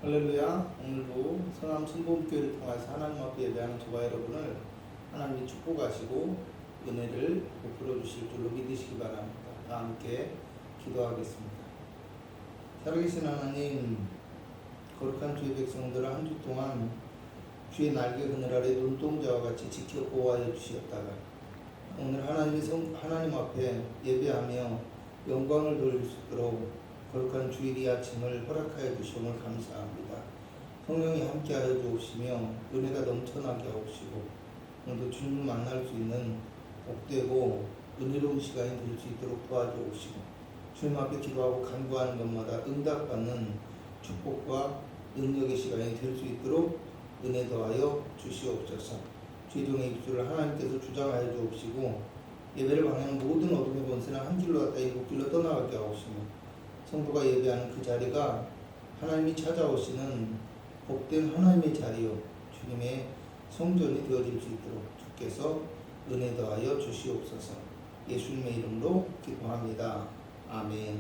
할렐루야. 오늘도 성암 순복음교회를 통해서 하나님 앞에 예배하는 저와 여러분을 하나님이 축복하시고 은혜를 베풀어 주실 줄로 믿으시기 바랍니다. 다 함께 기도하겠습니다. 살아계신 하나님, 거룩한 주의 백성들을 한 주 동안 주의 날개 그늘 아래 눈동자와 같이 지켜 보호하여 주셨다가 오늘 하나님 앞에 예배하며 영광을 돌릴 수 있도록 거룩한 주일이 아침을 허락하여 주심을 감사합니다. 성령이 함께하여 주옵시며 은혜가 넘쳐나게 하옵시고 오늘도 주님을 만날 수 있는 복되고 은혜로운 시간이 될 수 있도록 도와주옵시고 주님 앞에 기도하고 간구하는 것마다 응답받는 축복과 능력의 시간이 될 수 있도록 은혜 더하여 주시옵소서. 죄종의 입술을 하나님께서 주장하여 주옵시고 예배를 방해하는 모든 어둠의 권세는 한 길로 갔다 일곱 길로 떠나가게 하옵시며 성도가 예배하는 그 자리가 하나님이 찾아오시는 복된 하나님의 자리요 주님의 성전이 되어질 수 있도록 주께서 은혜 더하여 주시옵소서. 예수님의 이름으로 기도합니다. 아멘.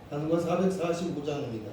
단과 445장입니다.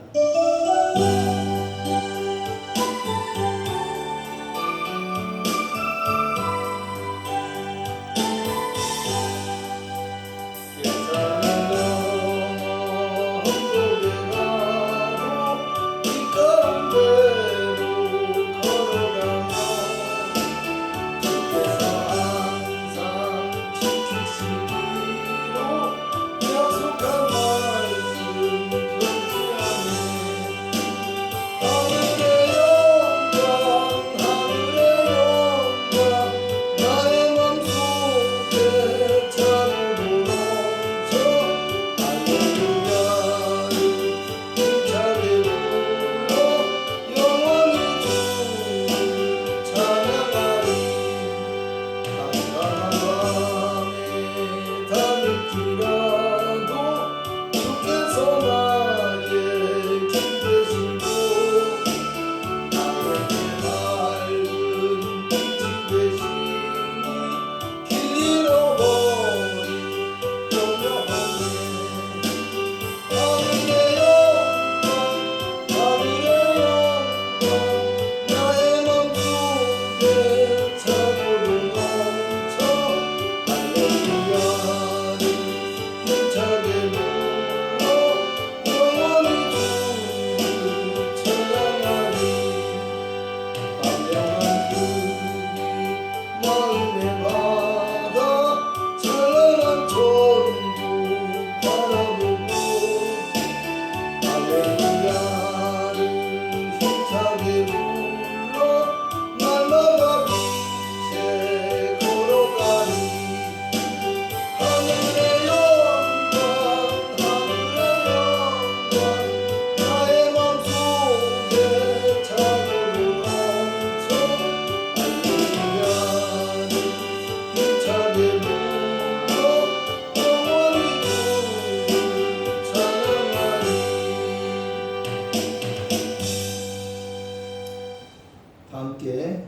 함께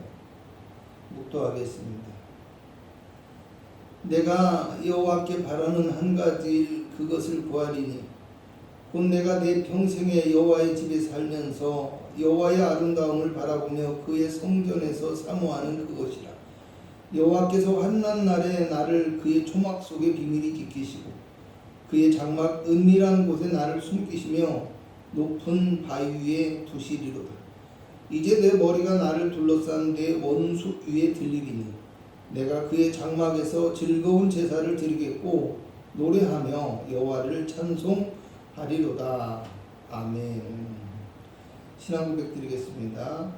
묵도하겠습니다. 내가 여호와께 바라는 한 가지 그것을 구하리니 곧 내가 내 평생에 여호와의 집에 살면서 여호와의 아름다움을 바라보며 그의 성전에서 사모하는 그것이라. 여호와께서 환난 날에 나를 그의 초막 속에 비밀히 지키시고 그의 장막 은밀한 곳에 나를 숨기시며 높은 바위 위에 두시리로다. 이제 내 머리가 나를 둘러싼 내 원수 위에 들리리니 내가 그의 장막에서 즐거운 제사를 드리겠고 노래하며 여호와를 찬송하리로다. 아멘. 신앙 고백 드리겠습니다.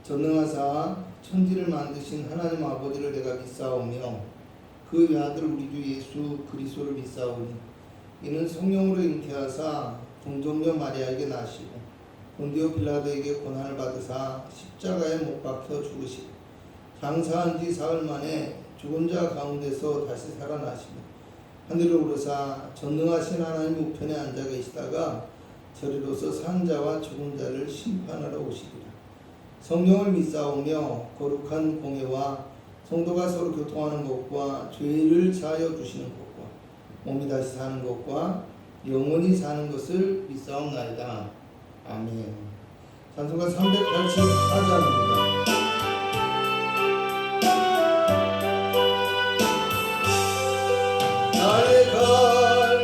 전능하사 천지를 만드신 하나님 아버지를 내가 믿사오며 그 외아들 우리 주 예수 그리스도를 믿사오니 이는 성령으로 잉태하사 동정녀 마리아에게 나시고 본디오 빌라도에게 고난을 받으사 십자가에 못 박혀 죽으시고 장사한 지 사흘 만에 죽은 자 가운데서 다시 살아나시며 하늘로 오르사 전능하신 하나님 우편에 앉아 계시다가 저리로서 산 자와 죽은 자를 심판하러 오시리라. 성령을 믿사오며 거룩한 공예와 성도가 서로 교통하는 것과 죄를 사하여 주시는 것과 몸이 다시 사는 것과 영원히 사는 것을 믿사옵나이다. 아멘. 찬송가 384장입니다. 나의 갈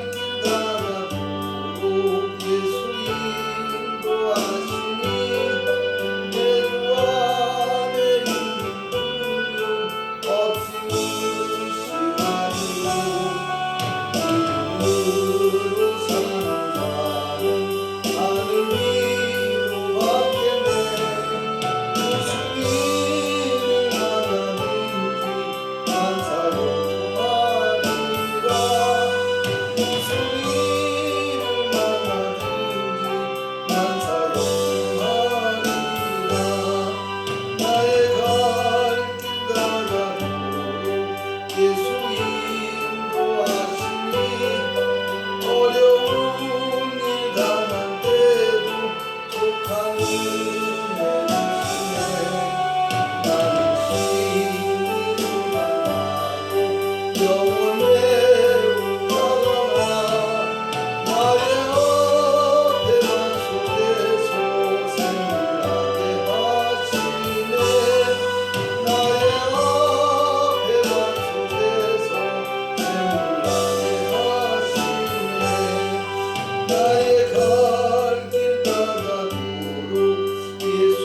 길 다가도록 예수 인도하시니 내 주 안에 있는 없이 의심하리로 으로 사는 자는 하늘 위로 받겠네. 무슨 일을 만나든지 난 사용하리라. 무슨 일을 만나든지 난 사용하리라. 나의 갈 길 다가도록 예수 인도하시니 어려운 일 당할 때도 족한 은혜 주시네. 나는 신이를 만나고 영원에 올라가나 나의 어깨만 속에서 생각나게 하시네. 나의 어깨만 속에서 생각나게 하시네. 나의 갈 길 다가도록 예수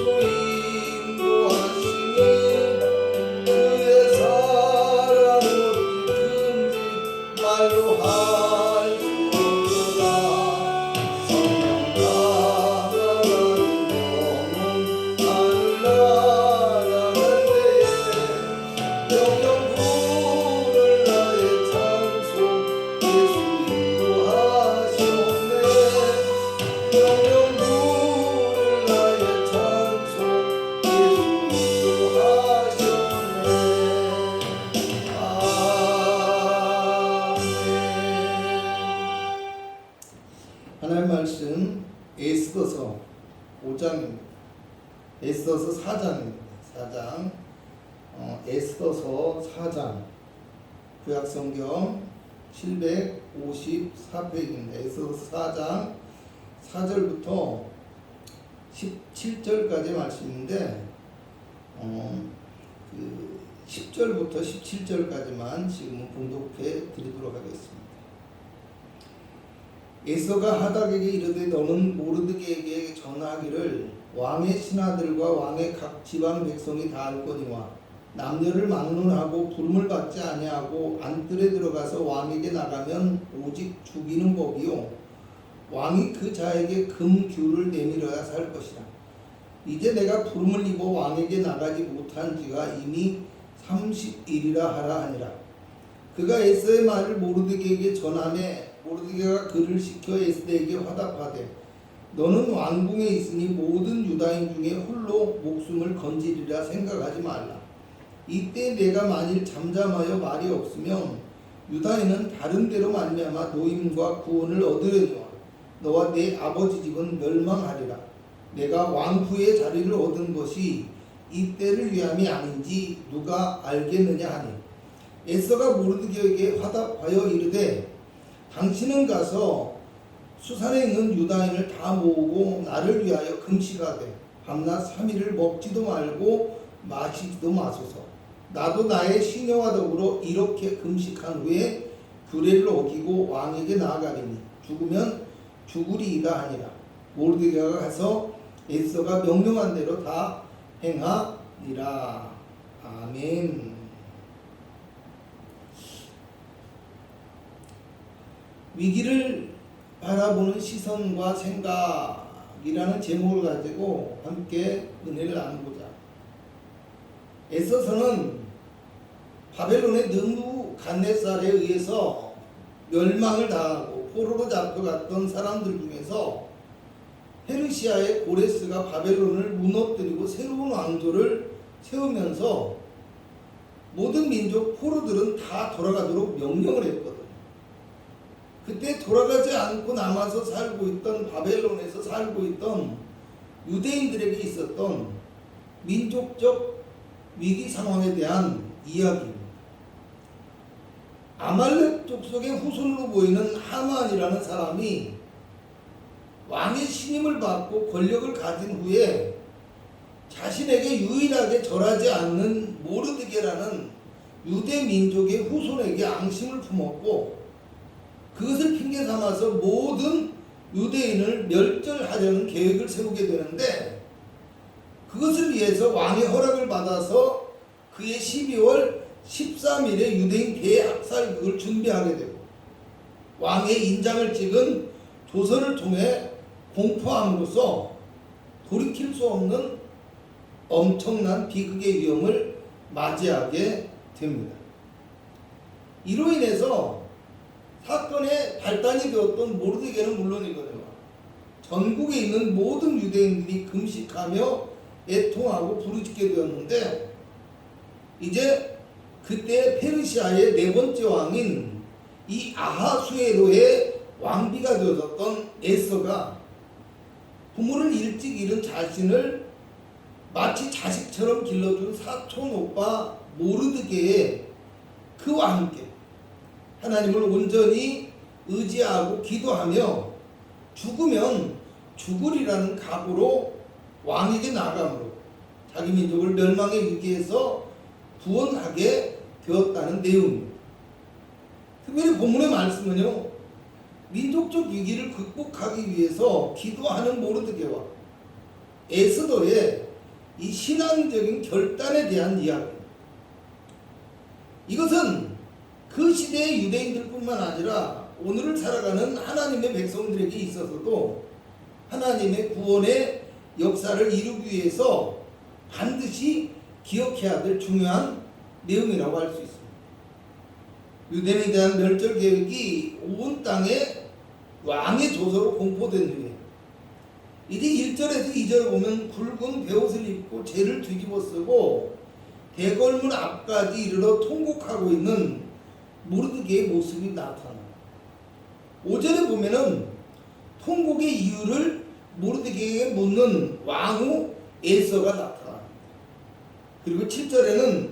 인도하시니 그의 사랑 어찌 큰지 말로 할 수 없도다. 성령 다가가는 영혼 하늘 날아갈 때에 영영 부를 나의 찬송 예수 인도하셨네. 영영 부를 나의 찬송 예수 인도하셨네. 아멘. 하나님 말씀 에스더서 5장입니다. 에스더서 4장입니다. 4장. 에스더서 4장. 구약성경 754페이지입니다. 에스더서 4장 4절부터 17절까지 말씀인데 10절부터 17절까지만 지금은 봉독해 드리도록 하겠습니다. 에스더가 하닥에게 이르되 너는 모르드게에게 전하기를 왕의 신하들과 왕의 각 지방 백성이 다 알거니와 남녀를 막론하고 부름을 받지 아니하고 안뜰에 들어가서 왕에게 나가면 오직 죽이는 법이요 왕이 그 자에게 금규를 내밀어야 살 것이라. 이제 내가 부름을 입어 왕에게 나가지 못한 지가 이미 30일이라 하라 하니라. 그가 에스더의 말을 모르드게에게 전하매 모르드게가 그를 시켜 에스더에게 화답하되 너는 왕궁에 있으니 모든 유다인 중에 홀로 목숨을 건지리라 생각하지 말라. 이때 내가 만일 잠잠하여 말이 없으면 유다인은 다른 데로 말미암아 노임과 구원을 얻으려니와 너와 내 아버지 집은 멸망하리라. 내가 왕후의 자리를 얻은 것이 이때를 위함이 아닌지 누가 알겠느냐 하니 에스더가 모르드게에게 화답하여 이르되 당신은 가서 수산에 있는 유다인을 다 모으고 나를 위하여 금식하되 밤낮 3일을 먹지도 말고 마시지도 마소서. 나도 나의 시녀와 더불어 이렇게 금식한 후에 규례를 어기고 왕에게 나아가리니 죽으면 죽으리이다 하니라. 모르드게가 가서 에스더가 명령한 대로 다 행하니라. 아멘. 위기를 바라보는 시선과 생각이라는 제목을 가지고 함께 은혜를 나누고자. 에스더서는 바벨론의 느부갓네살에 의해서 멸망을 당하고 포로로 잡혀갔던 사람들 중에서 페르시아의 고레스가 바벨론을 무너뜨리고 새로운 왕조를 세우면서 모든 민족 포로들은 다 돌아가도록 명령을 했거든. 그때 돌아가지 않고 남아서 살고 있던 바벨론에서 살고 있던 유대인들에게 있었던 민족적 위기 상황에 대한 이야기입니다. 아말렉 족속의 후손으로 보이는 하만이라는 사람이 왕의 신임을 받고 권력을 가진 후에 자신에게 유일하게 절하지 않는 모르드게라는 유대 민족의 후손에게 앙심을 품었고 그것을 핑계 삼아서 모든 유대인을 멸절하려는 계획을 세우게 되는데 그것을 위해서 왕의 허락을 받아서 그의 12월 13일에 유대인 대학살극을 준비하게 되고 왕의 인장을 찍은 조서를 통해 공포함으로써 돌이킬 수 없는 엄청난 비극의 위험을 맞이하게 됩니다. 이로 인해서 사건의 발단이 되었던 모르드게는 물론이거든요. 전국에 있는 모든 유대인들이 금식하며 애통하고 부르짖게 되었는데 이제 그때 페르시아의 네 번째 왕인 이 아하수에로의 왕비가 되었던 에스더가 부모를 일찍 잃은 자신을 마치 자식처럼 길러준 사촌 오빠 모르드게의 그와 함께 하나님을 온전히 의지하고 기도하며 죽으면 죽으리라는 각오로 왕에게 나아가므로 자기 민족을 멸망의 위기에서 구원하게 되었다는 내용입니다. 특별히 본문의 말씀은요, 민족적 위기를 극복하기 위해서 기도하는 모르드게와 에스더의 이 신앙적인 결단에 대한 이야기입니다. 이것은 그 시대의 유대인들뿐만 아니라 오늘을 살아가는 하나님의 백성들에게 있어서도 하나님의 구원의 역사를 이루기 위해서 반드시 기억해야 될 중요한 내용이라고 할 수 있습니다. 유대인에 대한 멸절 계획이 온 땅에 왕의 조서로 공포된 후에 이제 1절에서 2절을 보면 굵은 베옷을 입고 죄를 뒤집어 쓰고 대궐문 앞까지 이르러 통곡하고 있는 모르드게의 모습이 나타납니다. 5절에 보면은 통곡의 이유를 모르드게에게 묻는 왕후 에스더가 나타납니다. 그리고 7절에는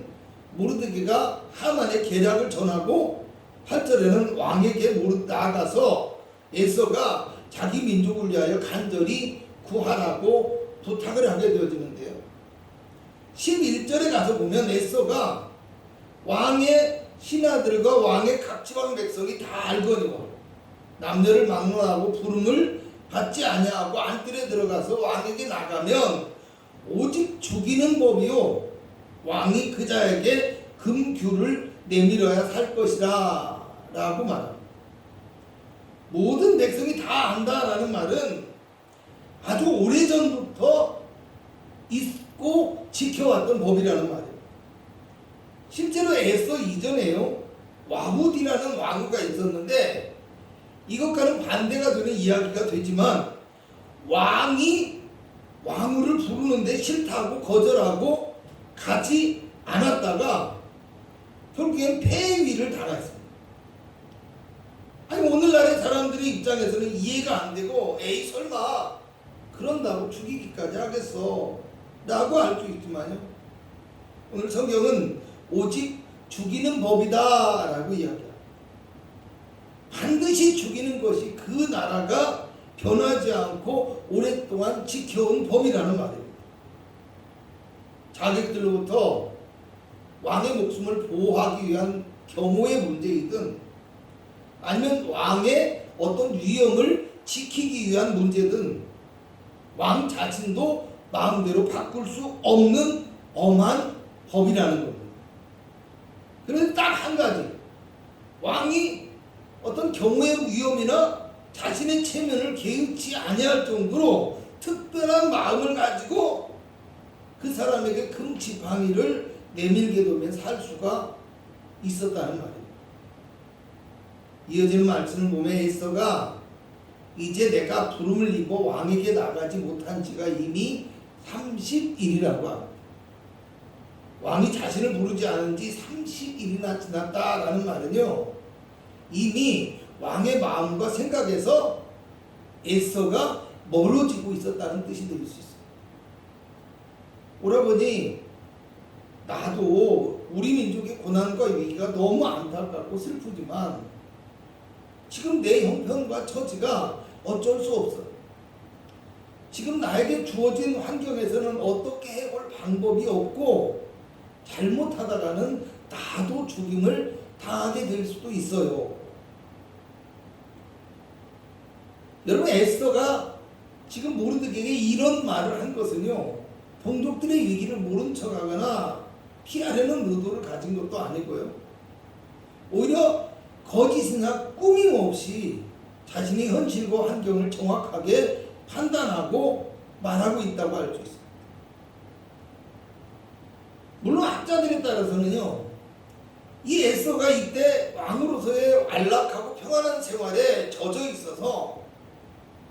모르드게가 하만의 계략을 전하고 8절에는 왕에게 나아가서 에스더가 자기 민족을 위하여 간절히 구하라고 부탁을 하게 되어지는데요. 11절에 가서 보면 에스더가 왕의 신하들과 왕의 각 지방 백성이 다 알거니와 남녀를 막론하고 부름을 받지 아니하고 안뜰에 들어가서 왕에게 나가면 오직 죽이는 법이요 왕이 그 자에게 금규를 내밀어야 살 것이다 라고 말합니다. 모든 백성이 다 안다라는 말은 아주 오래전부터 있고 지켜왔던 법이라는 말이에요. 실제로 에스더 이전에요 와훗이라는 왕후가 있었는데 이것과는 반대가 되는 이야기가 되지만 왕이 왕후를 부르는데 싫다고 거절하고 가지 않았다가 결국엔 폐위를 당했습니다. 아니 오늘날의 사람들의 입장에서는 이해가 안 되고 에이 설마 그런다고 죽이기까지 하겠어 라고 할 수 있지만요 오늘 성경은 오직 죽이는 법이다 라고 이야기합니다. 반드시 죽이는 것이 그 나라가 변하지 않고 오랫동안 지켜온 법이라는 말입니다. 자객들로부터 왕의 목숨을 보호하기 위한 경호의 문제이든 아니면 왕의 어떤 위엄을 지키기 위한 문제든 왕 자신도 마음대로 바꿀 수 없는 엄한 법이라는 겁니다. 그런데 딱 한 가지 왕이 어떤 경우의 위험이나 자신의 체면을 개의치 아니할 정도로 특별한 마음을 가지고 그 사람에게 금지방위를 내밀게 되면 살 수가 있었다는 말입니다. 이어지는 말씀을 보면 에스더가 이제 내가 부름을 입어 왕에게 나가지 못한 지가 이미 30일이라고 합니다. 왕이 자신을 부르지 않은 지 30일이나 지났다라는 말은요 이미 왕의 마음과 생각에서 에스더가 멀어지고 있었다는 뜻이 될 수 있어요. 오라버니 나도 우리 민족의 고난과 위기가 너무 안타깝고 슬프지만 지금 내 형편과 처지가 어쩔 수 없어. 지금 나에게 주어진 환경에서는 어떻게 해볼 방법이 없고 잘못하다가는 나도 죽임을 당하게 될 수도 있어요. 여러분, 에스더가 지금 모르드게에게 이런 말을 한 것은요, 동족들의 위기를 모른 척하거나 피하려는 의도를 가진 것도 아니고요, 오히려 거짓이나 꾸밈 없이 자신의 현실과 환경을 정확하게 판단하고 말하고 있다고 할 수 있습니다. 물론 학자들에 따라서는요, 이 에스더가 이때 왕으로서의 안락하고 평안한 생활에 젖어 있어서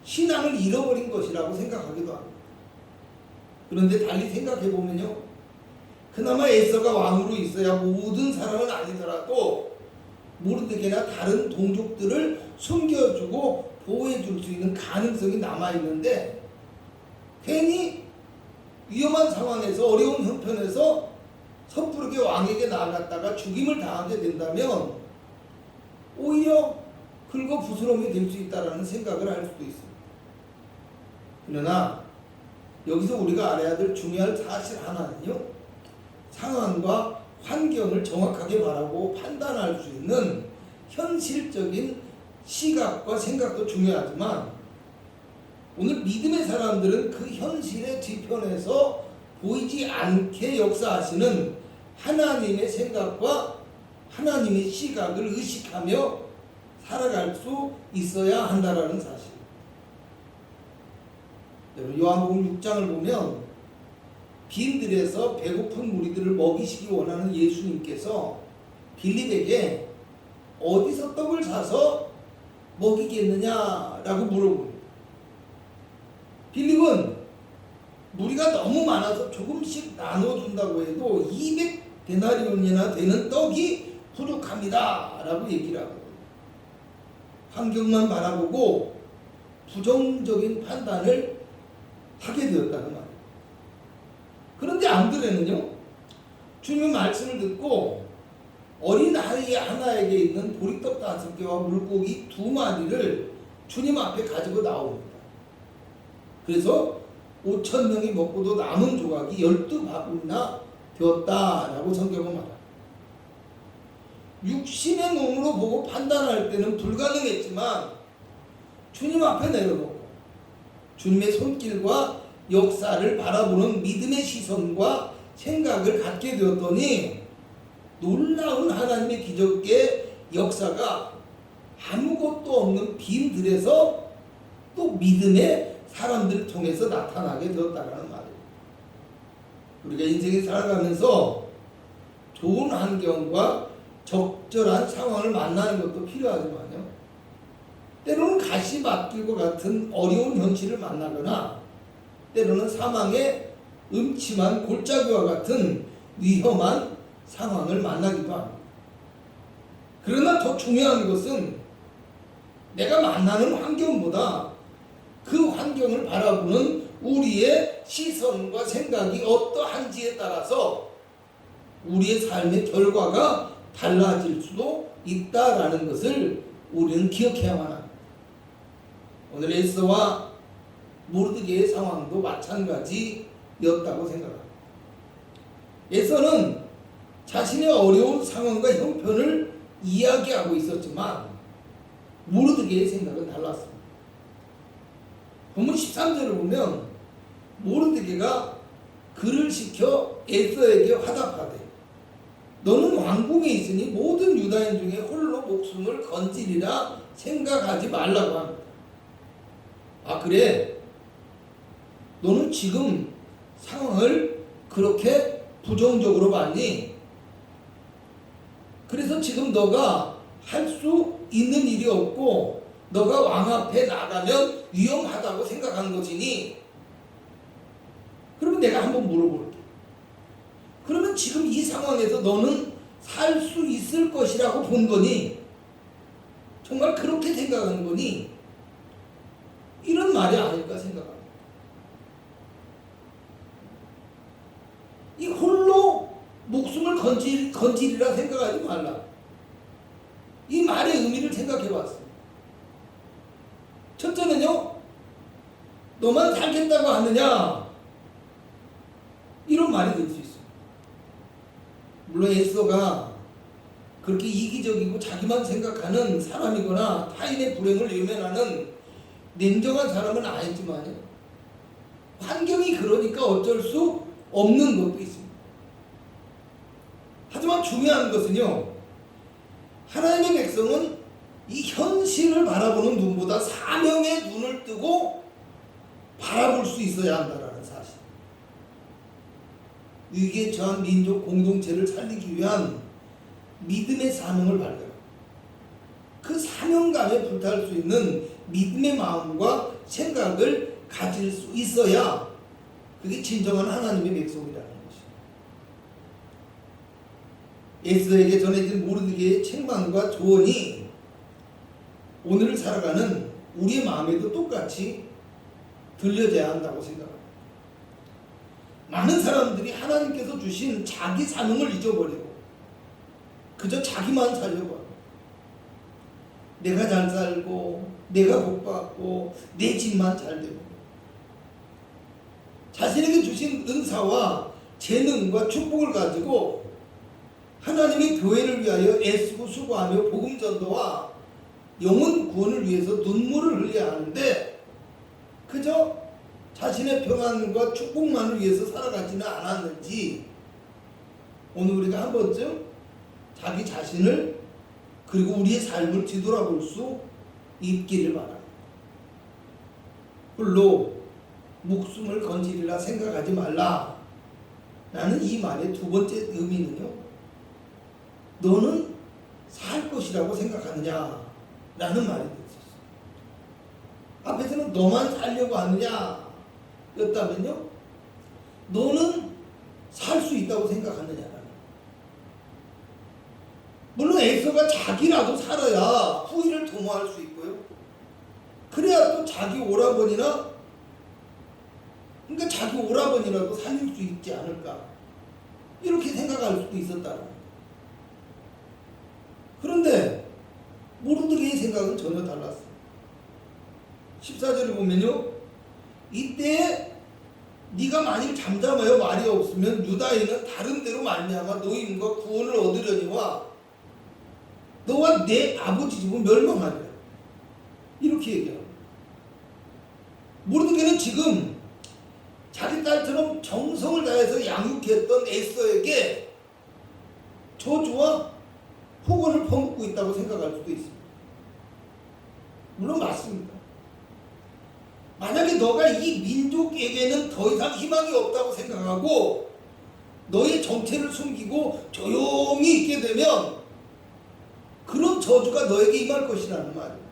신앙을 잃어버린 것이라고 생각하기도 합니다. 그런데 달리 생각해 보면요, 그나마 에스더가 왕으로 있어야 모든 사람은 아니더라도 모르드게나 다른 동족들을 숨겨주고 보호해줄 수 있는 가능성이 남아있는데, 괜히 위험한 상황에서 어려운 형편에서 섣부르게 왕에게 나아갔다가 죽임을 당하게 된다면 오히려 긁어부스럼이 될 수 있다는 생각을 할 수도 있습니다. 그러나 여기서 우리가 알아야 될 중요한 사실 하나는요, 상황과 환경을 정확하게 말하고 판단할 수 있는 현실적인 시각과 생각도 중요하지만, 오늘 믿음의 사람들은 그 현실의 뒤편에서 보이지 않게 역사하시는 하나님의 생각과 하나님의 시각을 의식하며 살아갈 수 있어야 한다라는 사실. 여러분, 요한복음 6장을 보면 빈들에서 배고픈 무리들을 먹이시기 원하는 예수님께서 빌립에게 어디서 떡을 사서 먹이겠느냐라고 물어봅니다. 빌립은 무리가 너무 많아서 조금씩 나눠준다고 해도 200데나리온이나 되는 떡이 부족합니다 라고 얘기를 하거든요. 환경만 바라보고 부정적인 판단을 하게 되었다는 말이에요. 그런데 안드레는요, 주님의 말씀을 듣고 어린 아이 하나에게 있는 보리떡 5개와 물고기 2마리를 주님 앞에 가지고 나옵니다. 그래서 5,000명이 먹고도 남은 조각이 12바구니나 되었다라고 성경은 말합니다. 육신의 눈으로 보고 판단할 때는 불가능했지만 주님 앞에 내려놓고 주님의 손길과 역사를 바라보는 믿음의 시선과 생각을 갖게 되었더니 놀라운 하나님의 기적의 역사가 아무것도 없는 빈들에서 또 믿음의 사람들을 통해서 나타나게 되었다는 말이에요. 우리가 인생에 살아가면서 좋은 환경과 적절한 상황을 만나는 것도 필요하지만요, 때로는 가시밭길과 같은 어려운 현실을 만나거나 때로는 사망의 음침한 골짜기와 같은 위험한 상황을 만나기도 합니다. 그러나 더 중요한 것은 내가 만나는 환경보다 그 환경을 바라보는 우리의 시선과 생각이 어떠한지에 따라서 우리의 삶의 결과가 달라질 수도 있다라는 것을 우리는 기억해야만 합니다. 오늘 에스더와 모르드게의 상황도 마찬가지였다고 생각합니다. 에스더는 자신의 어려운 상황과 형편을 이야기하고 있었지만 모르드게의 생각은 달랐습니다. 본문 13절을 보면 모르드게가 그를 시켜 에스더에게 화답하되 너는 왕궁에 있으니 모든 유다인 중에 홀로 목숨을 건지리라 생각하지 말라고 합니다. 아, 그래? 너는 지금 상황을 그렇게 부정적으로 봤니? 그래서 지금 너가 할 수 있는 일이 없고 너가 왕 앞에 나가면 위험하다고 생각한 것이니? 그러면 내가 한번 물어볼게. 그러면 지금 이 상황에서 너는 살 수 있을 것이라고 본 거니? 정말 그렇게 생각하는 거니? 이런 말이 아닐까 생각합니다. 이 홀로 목숨을 건지리라 생각하지 말라. 이 말의 의미를 생각해 봤습니다. 첫째는요, 너만 살겠다고 하느냐? 이런 말이 될 수 있어요. 물론 에스더가 그렇게 이기적이고 자기만 생각하는 사람이거나 타인의 불행을 외면하는 냉정한 사람은 아니지만요, 환경이 그러니까 어쩔 수 없는 것도 있습니다. 하지만 중요한 것은요, 하나님의 백성은 이 현실을 바라보는 눈보다 사명의 눈을 뜨고 바라볼 수 있어야 한다는 사실. 위기에 처한 민족 공동체를 살리기 위한 믿음의 사명을 발견하고 그 사명감에 불탈 수 있는 믿음의 마음과 생각을 가질 수 있어야 그게 진정한 하나님의 백성이라는 것이에요. 에스더에게 전해진 모르드게의 책망과 조언이 오늘을 살아가는 우리의 마음에도 똑같이 들려져야 한다고 생각합니다. 많은 사람들이 하나님께서 주신 자기 사명을 잊어버리고 그저 자기만 살려고 합니다. 내가 잘 살고 내가 복받고 내 집만 잘 되고, 자신에게 주신 은사와 재능과 축복을 가지고 하나님의 교회를 위하여 애쓰고 수고하며 복음 전도와 영혼 구원을 위해서 눈물을 흘려야 하는데 그저 자신의 평안과 축복만을 위해서 살아가지는 않았는지 오늘 우리가 한 번쯤 자기 자신을 그리고 우리의 삶을 뒤돌아볼 수 있기를 바랍니다. 홀로 목숨을 건지리라 생각하지 말라. 라는 이 말의 두 번째 의미는요, 너는 살 것이라고 생각하느냐? 라는 말이 되었어요. 앞에서는 너만 살려고 하느냐? 였다면요, 너는 살 수 있다고 생각하느냐? 물론 에서가 자기라도 살아야 후일을 도모할 수 있고요. 그래야 또 자기 오라버니나, 그러니까 자기 오라버니라도 살릴 수 있지 않을까, 이렇게 생각할 수도 있었다는 거예요. 그런데 모르드게의 생각은 전혀 달랐어요. 14절을 보면요, 이때 네가 만일 잠잠하여 말이 없으면 유다인은 다른 데로 말미암아 노임과 구원을 얻으려니와 너와 내 아버지 집은 멸망하리라. 이렇게 얘기합니다. 모르드게는 지금 자기 딸처럼 정성을 다해서 양육했던 에스더에게 저주와 폭언을 퍼붓고 있다고 생각할 수도 있습니다. 물론 맞습니다. 만약에 너가 이 민족에게는 더 이상 희망이 없다고 생각하고 너의 정체를 숨기고 조용히 있게 되면 그런 저주가 너에게 임할 것이라는 말이에요.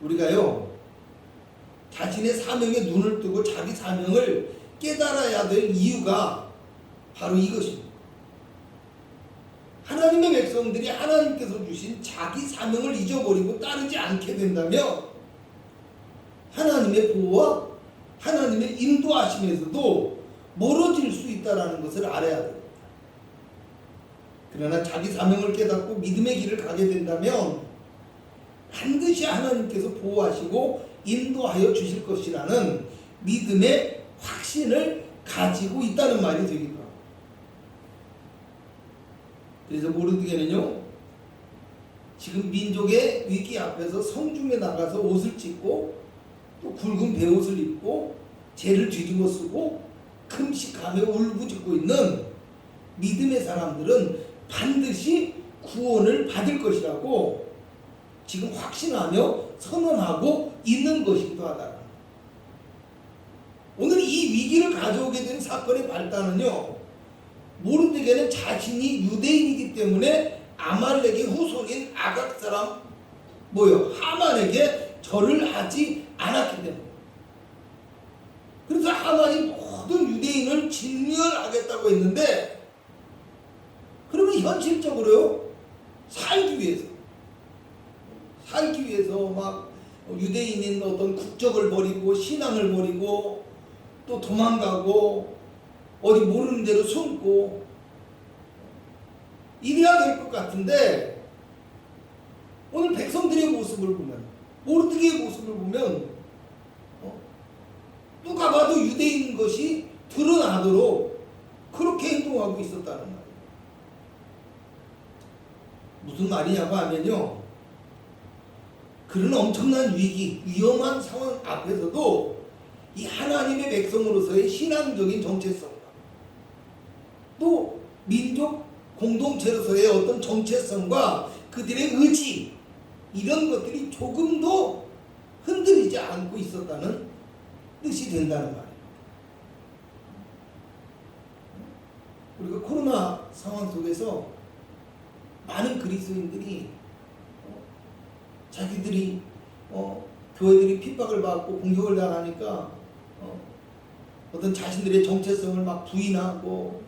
우리가요, 자신의 사명에 눈을 뜨고 자기 사명을 깨달아야 될 이유가 바로 이것입니다. 하나님의 백성들이 하나님께서 주신 자기 사명을 잊어버리고 따르지 않게 된다면 하나님의 보호와 하나님의 인도하심에서도 멀어질 수 있다는 것을 알아야 됩니다. 그러나 자기 사명을 깨닫고 믿음의 길을 가게 된다면 반드시 하나님께서 보호하시고 인도하여 주실 것이라는 믿음의 확신을 가지고 있다는 말이 되기도 합니다. 그래서 모르드게는요, 지금 민족의 위기 앞에서 성중에 나가서 옷을 찢고 또 굵은 베옷을 입고 죄를 뒤집어 쓰고 금식하며 울부짖고 있는 믿음의 사람들은 반드시 구원을 받을 것이라고 지금 확신하며 선언하고 있는 것이기도 하다. 오늘 이 위기를 가져오게 된 사건의 발단은요, 모르드게는 자신이 유대인이기 때문에 아말렉의 후손인 아각 사람 하만에게 절을 하지 않았기 때문에, 그래서 하만이 모든 유대인을 진멸하겠다고 했는데, 그러면 현실적으로요, 살기 위해서 막 유대인인 어떤 국적을 버리고 신앙을 버리고 또 도망가고 어디 모르는 데로 숨고 이래야 될 것 같은데, 오늘 백성들의 모습을 보면, 모르드게의 모습을 보면 누가 봐도 유대인인 것이 드러나도록 그렇게 행동하고 있었다는 말이에요. 무슨 말이냐고 하면요, 그런 엄청난 위기, 위험한 상황 앞에서도 이 하나님의 백성으로서의 신앙적인 정체성과 또 민족 공동체로서의 어떤 정체성과 그들의 의지, 이런 것들이 조금도 흔들리지 않고 있었다는 뜻이 된다는 말이에요. 우리가 코로나 상황 속에서 많은 그리스도인들이 자기들이 교회들이 핍박을 받고 공격을 당하니까 어떤 자신들의 정체성을 막 부인하고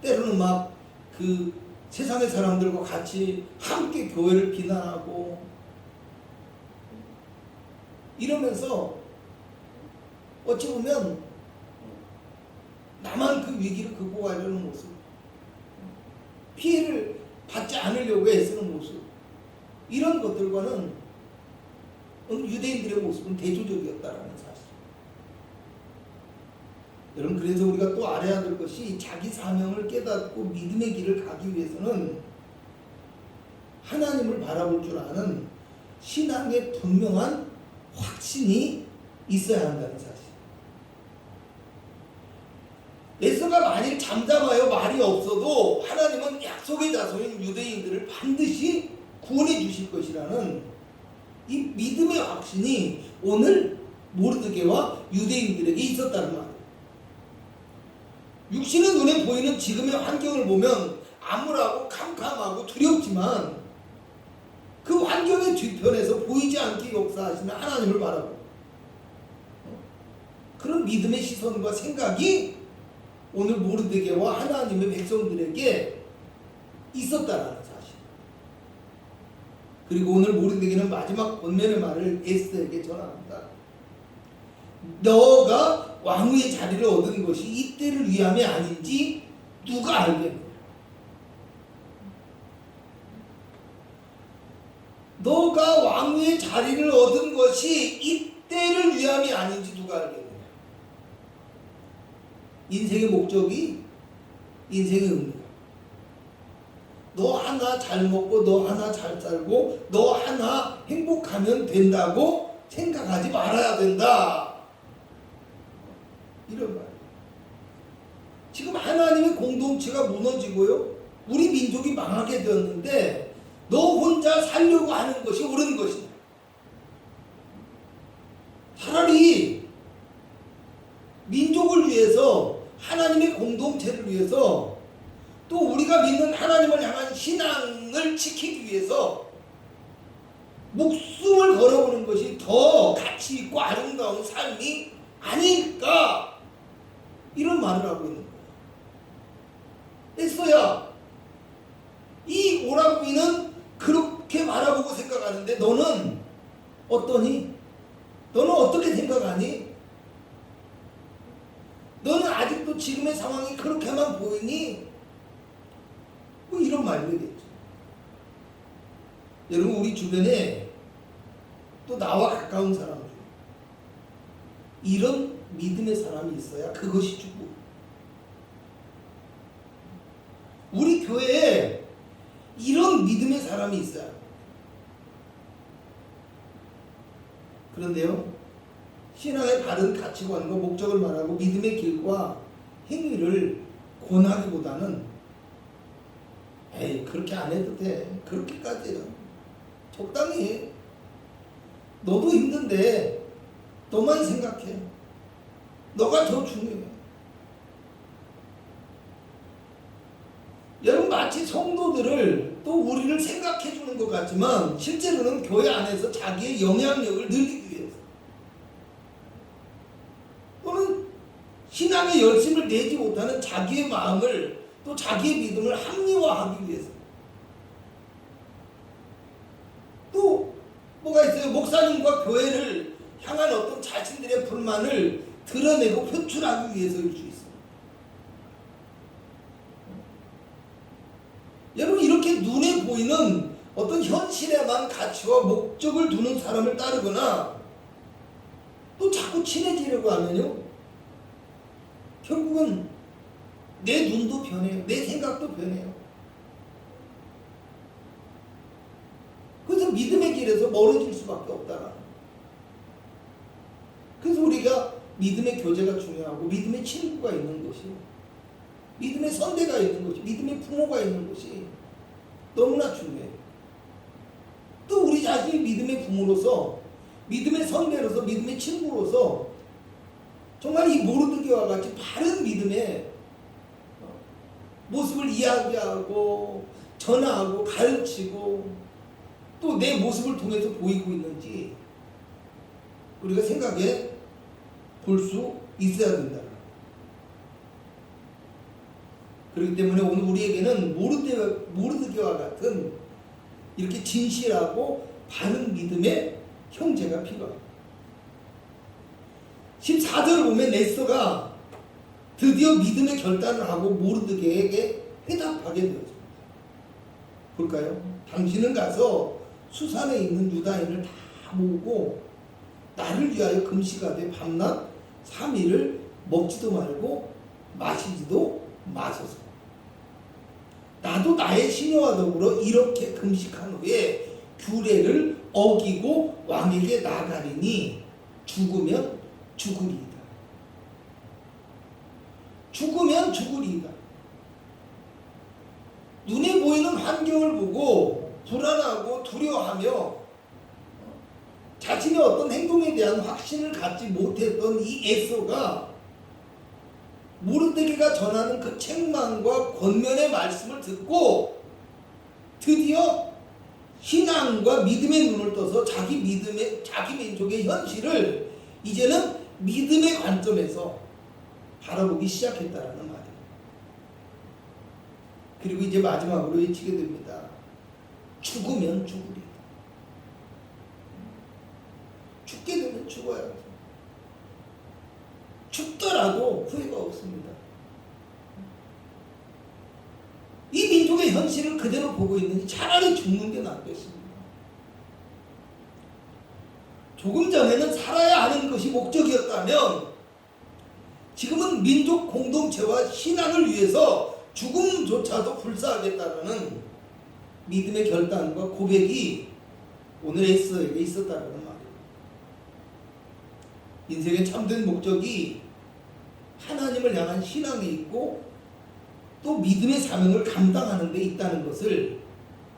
때로는 막 그 세상의 사람들과 같이 함께 교회를 비난하고 이러면서 어찌 보면 나만 그 위기를 극복하려는 모습, 피해를 받지 않으려고 애쓰는 모습, 이런 것들과는 유대인들의 모습은 대조적이었다라는 사실. 여러분, 그래서 우리가 또 알아야 될 것이 자기 사명을 깨닫고 믿음의 길을 가기 위해서는 하나님을 바라볼 줄 아는 신앙의 분명한 확신이 있어야 한다는 사실. 에서가 만일 잠잠하여 말이 없어도 하나님은 약속의 자손인 유대인들을 반드시 구원해 주실 것이라는 이 믿음의 확신이 오늘 모르드게와 유대인들에게 있었다는 말이에요. 육신의 눈에 보이는 지금의 환경을 보면 암울하고 캄캄하고 두렵지만 그 환경의 뒤편에서 보이지 않게 역사하시는 하나님을 바라고 그런 믿음의 시선과 생각이 오늘 모르드게와 하나님의 백성들에게 있었다라는 사실. 그리고 오늘 모르드게는 마지막 권면의 말을 에스더에게 전합니다. 너가 왕의 자리를 얻은 것이 이때를 위함이 아닌지 누가 알겠느냐. 너가 왕의 자리를 얻은 것이 이때를 위함이 아닌지 누가 알겠느냐. 인생의 목적이 인생의 의미야. 너 하나 잘 먹고 너 하나 잘 살고 너 하나 행복하면 된다고 생각하지 말아야 된다. 이런 말이에요. 지금 하나님의 공동체가 무너지고요, 우리 민족이 망하게 되었는데 너 혼자 살려고 하는 것이 옳은 것이냐. 차라리 민족을 위해서, 하나님의 공동체를 위해서, 또 우리가 믿는 하나님을 향한 신앙을 지키기 위해서 목숨을 걸어보는 것이 더 가치 있고 아름다운 삶이 아닐까, 이런 말을 하고 있는 거예요. 에스더야, 이 오라비는 그렇게 바라보고 생각하는데 너는 어떠니? 너는 어떻게 생각하니? 너는 아직도 지금의 상황이 그렇게만 보이니? 뭐 이런 말이 되겠죠. 여러분, 우리 주변에 또 나와 가까운 사람들, 이런 믿음의 사람이 있어야 그것이 주고, 우리 교회에 이런 믿음의 사람이 있어요. 그런데요, 신앙의 바른 가치관과 목적을 말하고 믿음의 길과 행위를 권하기보다는 에이, 그렇게 안 해도 돼. 그렇게까지는 적당히 해. 너도 힘든데 너만 생각해. 너가 더 중요해. 여러분, 마치 성도들을 또 우리를 생각해 주는 것 같지만 실제로는 교회 안에서 자기의 영향력을 늘리기 위해서 또는 신앙의 열심을 내지 못하는 자기의 마음을, 또 자기의 믿음을 합리화하기 위해서, 또 뭐가 있어요? 목사님과 교회를 향한 어떤 자신들의 불만을 드러내고 표출하기 위해서일 수 있어요. 여러분, 이렇게 눈에 보이는 어떤 현실에만 가치와 목적을 두는 사람을 따르거나 또 자꾸 자꾸 친해지려고 하면요, 결국은 내 눈도 변해요. 내 생각도 변해요. 그래서 믿음의 길에서 멀어질 수밖에 없다라. 그래서 우리가 믿음의 교제가 중요하고 믿음의 친구가 있는 것이, 믿음의 선대가 있는 것이, 믿음의 부모가 있는 것이 너무나 중요해요. 또 우리 자신이 믿음의 부모로서, 믿음의 선배로서, 믿음의 친구로서 정말 이 모르드게와 같이 바른 믿음의 모습을 이야기하고 전하고 가르치고 또 내 모습을 통해서 보이고 있는지 우리가 생각해 볼 수 있어야 된다. 그렇기 때문에 오늘 우리에게는 모르드게와 같은 이렇게 진실하고 바른 믿음의 형제가 필요합니다. 14절을 보면 에스더가 드디어 믿음의 결단을 하고 모르드게에게 회답하게 되었습니다. 볼까요? 당신은 가서 수산에 있는 유다인을 다 모으고 나를 위하여 금식하되 밤낮 3일을 먹지도 말고 마시지도 마소서. 나도 나의 시녀와 더불어 이렇게 금식한 후에 규례를 어기고 왕에게 나가리니 죽으면 죽으리이다. 죽으면 죽으리이다. 눈에 보이는 환경을 보고 불안하고 두려워하며 자신의 어떤 행동에 대한 확신을 갖지 못했던 이 에스더가 모르드게가 전하는 그 책망과 권면의 말씀을 듣고 드디어 신앙과 믿음의 눈을 떠서 자기 민족의 현실을 이제는 믿음의 관점에서 바라보기 시작했다라는 말이에요. 그리고 이제 마지막으로 외치게 됩니다. 죽으면 죽으리. 죽게 되면 죽어야 죽더라도 후회가 없습니다. 이 민족의 현실을 그대로 보고 있는지 차라리 죽는 게 낫겠습니다. 조금 전에는 살아야 하는 것이 목적이었다면 지금은 민족 공동체와 신앙을 위해서 죽음조차도 불사하겠다는 믿음의 결단과 고백이 오늘 에스더에게 있었다는 말이에요. 인생의 참된 목적이 하나님을 향한 신앙에 있고 또 믿음의 사명을 감당하는 데 있다는 것을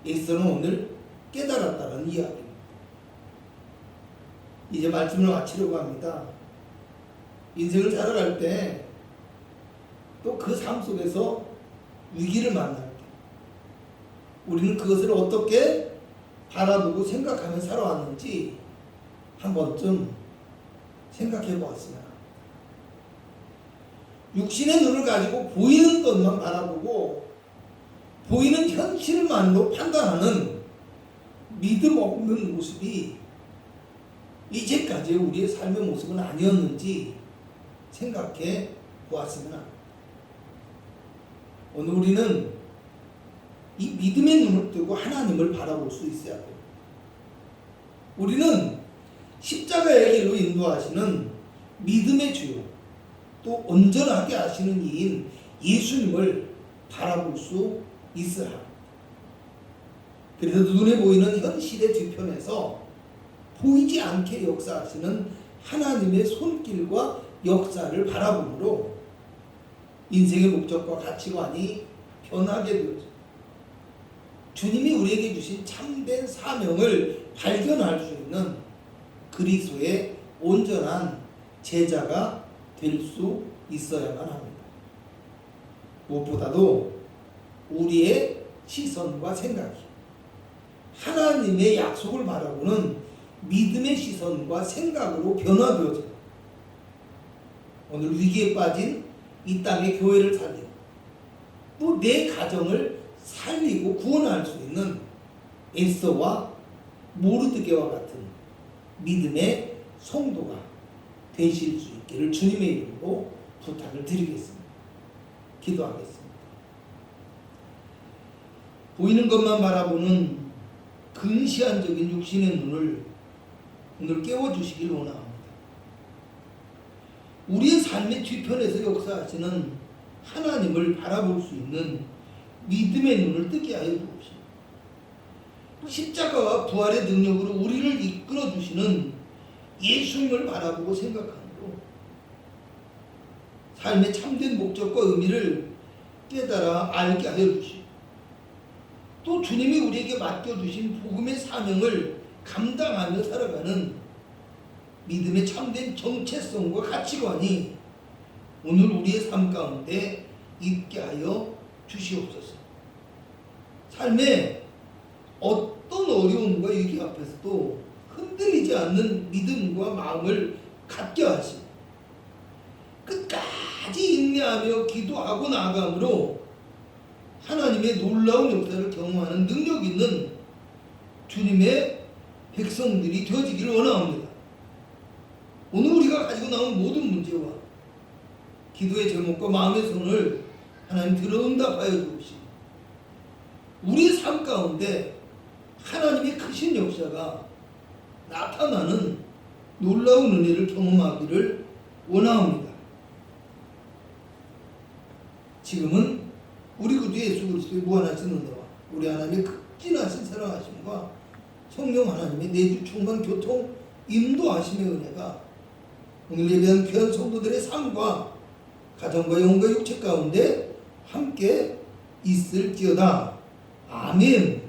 에스더는 오늘 깨달았다는 이야기입니다. 이제 말씀을 마치려고 합니다. 인생을 살아갈 때 또 그 삶 속에서 위기를 만날 때 우리는 그것을 어떻게 바라보고 생각하며 살아왔는지 한 번쯤 생각해 보았으면 합니다. 육신의 눈을 가지고 보이는 것만 바라보고 보이는 현실만으로 판단하는 믿음 없는 모습이 이제까지 우리의 삶의 모습은 아니었는지 생각해 보았으면 합니다. 오늘 우리는 이 믿음의 눈을 뜨고 하나님을 바라볼 수 있어야 돼요. 우리는 십자가의 길로 인도하시는 믿음의 주요 또 온전하게 하시는 이인 예수님을 바라볼 수 있어야 합니다. 그래서 눈에 보이는 현실의 뒤편에서 보이지 않게 역사하시는 하나님의 손길과 역사를 바라보므로 인생의 목적과 가치관이 변하게 되죠. 주님이 우리에게 주신 참된 사명을 발견할 수 있는 그리스도의 온전한 제자가 될 수 있어야만 합니다. 무엇보다도 우리의 시선과 생각이 하나님의 약속을 바라보는 믿음의 시선과 생각으로 변화되어져요. 오늘 위기에 빠진 이 땅의 교회를 살리고 또 내 가정을 살리고 구원할 수 있는 에스더와 모르드게와 같은 믿음의 성도가 되실 수 있기를 주님의 이름으로 부탁을 드리겠습니다. 기도하겠습니다. 보이는 것만 바라보는 근시안적인 육신의 눈을 오늘 깨워주시길 원합니다. 우리의 삶의 뒤편에서 역사하시는 하나님을 바라볼 수 있는 믿음의 눈을 뜨게 하여 주옵시고, 십자가와 부활의 능력으로 우리를 이끌어 주시는 예수님을 바라보고 생각함으로 삶의 참된 목적과 의미를 깨달아 알게 하여 주시고, 또 주님이 우리에게 맡겨주신 복음의 사명을 감당하며 살아가는 믿음의 참된 정체성과 가치관이 오늘 우리의 삶 가운데 있게 하여 주시옵소서. 삶에 어떤 어려움과 위기 앞에서도 흔들리지 않는 믿음과 마음을 갖게 하시고, 끝까지 인내하며 기도하고 나아감으로 하나님의 놀라운 역사를 경험하는 능력 있는 주님의 백성들이 되어지기를 원합니다. 오늘 우리가 가지고 나온 모든 문제와 기도의 제목과 마음의 손을 하나님 들어응답하여 주옵시고, 우리의 삶 가운데 하나님의 크신 역사가 나타나는 놀라운 은혜를 경험하기를 원합니다. 지금은 우리 구주 예수 그리스도의 무한하신 은혜와 우리 하나님의 극진하신 사랑하심과 성령 하나님의 내주 충만 교통 인도하심의 은혜가 오늘 예배한 귀한 성도들의 삶과 가정과 영과 육체 가운데 함께 있을지어다. 아멘.